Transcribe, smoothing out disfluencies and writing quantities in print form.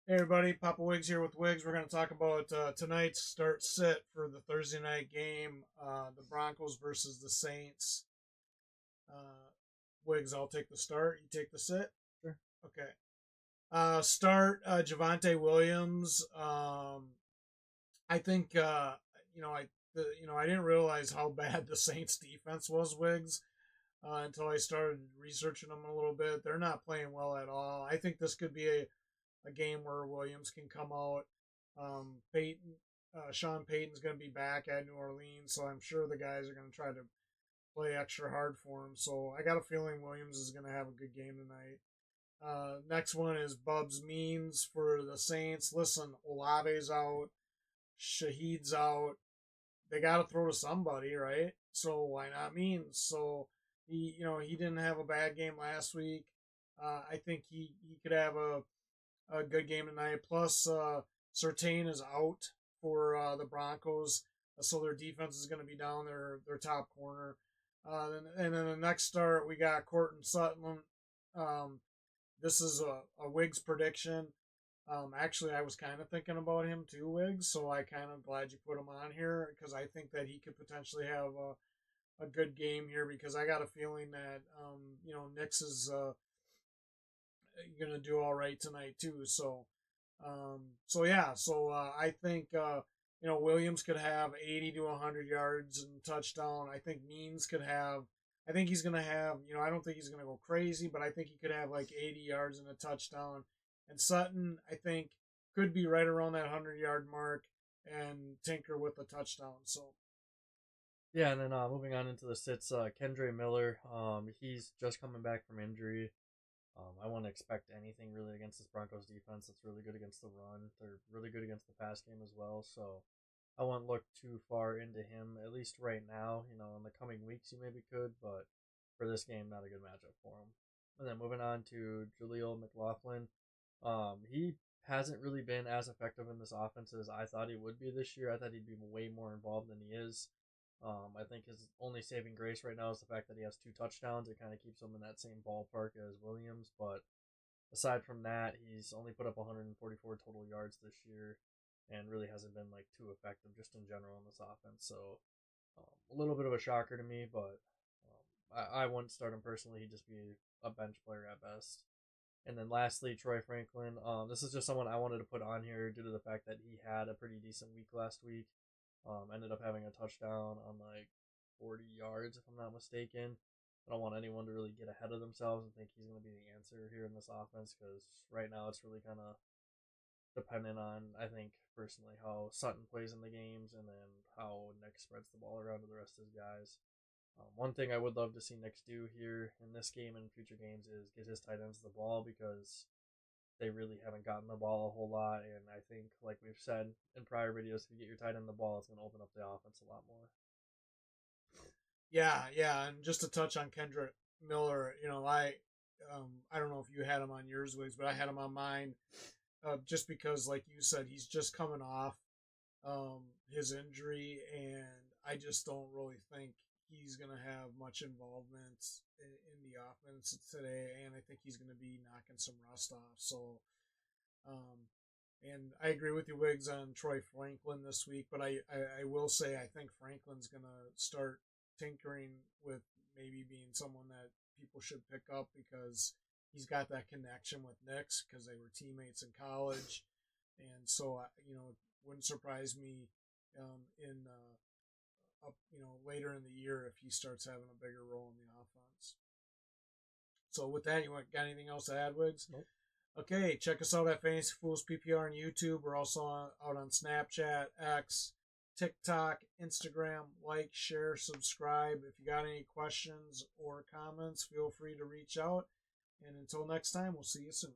Hey everybody, Papa Wiggs here with Wiggs. We're going to talk about tonight's start sit for the Thursday night game, the Broncos versus the Saints. Wiggs, I'll take the start. You take the sit. Sure. Okay. Start Javonte Williams. I think I didn't realize how bad the Saints defense was, Wiggs, until I started researching them a little bit. They're not playing well at all. I think this could be a game where Williams can come out. Sean Payton's going to be back at New Orleans, so I'm sure the guys are going to try to play extra hard for him. So I got a feeling Williams is going to have a good game tonight. Next one is Bubs Means for the Saints. Listen, Olave's out, Shahid's out. They got to throw to somebody, right? So why not Means? So he didn't have a bad game last week. I think he could have a good game tonight. Plus, Surtain is out for the Broncos, so their defense is going to be down their top corner. And then the next start, we got Cortland Sutton. This is a Wiggs prediction. Actually, I was kind of thinking about him too, Wiggs, so I kind of glad you put him on here because I think that he could potentially have a good game here because I got a feeling that, Nix is going to do all right tonight too. So I think Williams could have 80 to 100 yards and touchdown. I think Means could have. I think he's going to have. I don't think he's going to go crazy, but I think he could have like 80 yards and a touchdown. And Sutton, I think, could be right around that 100-yard mark and tinker with a touchdown. So. Yeah, and then moving on into the sits, Kendre Miller, he's just coming back from injury. I wouldn't expect anything really against this Broncos defense. It's really good against the run. They're really good against the pass game as well. So I wouldn't look too far into him, at least right now. In the coming weeks you maybe could, but for this game, not a good matchup for him. And then moving on to Jaleel McLaughlin. He hasn't really been as effective in this offense as I thought he would be this year. I thought he'd be way more involved than he is. I think his only saving grace right now is the fact that he has 2 touchdowns. It kind of keeps him in that same ballpark as Williams. But aside from that, he's only put up 144 total yards this year and really hasn't been too effective just in general in this offense. So a little bit of a shocker to me, but I wouldn't start him personally. He'd just be a bench player at best. And then lastly, Troy Franklin. This is just someone I wanted to put on here due to the fact that he had a pretty decent week last week. Ended up having a touchdown on 40 yards, if I'm not mistaken. I don't want anyone to really get ahead of themselves and think he's going to be the answer here in this offense because right now it's really kind of dependent on, I think, personally, how Sutton plays in the games and then how Nick spreads the ball around to the rest of his guys. One thing I would love to see Nick do here in this game and future games is get his tight ends the ball because they really haven't gotten the ball a whole lot. And I think, like we've said in prior videos, if you get your tight end the ball, it's going to open up the offense a lot more. Yeah, and just to touch on Kendrick Miller, I don't know if you had him on yours, Wigs, but I had him on mine, just because, like you said, he's just coming off his injury, and I just don't really think he's going to have much involvement in the offense today, and I think he's going to be knocking some rust off. So, and I agree with you, Wiggs, on Troy Franklin this week, but I will say I think Franklin's going to start tinkering with maybe being someone that people should pick up because he's got that connection with Nix because they were teammates in college. And so, it wouldn't surprise me in later in the year if he starts having a bigger role in the offense. So with that, got anything else to add, Wiggs? Nope. Okay, check us out at Fantasy Fools PPR on YouTube. We're also out on Snapchat, X, TikTok, Instagram. Like, share, subscribe. If you got any questions or comments, feel free to reach out. And until next time, we'll see you soon.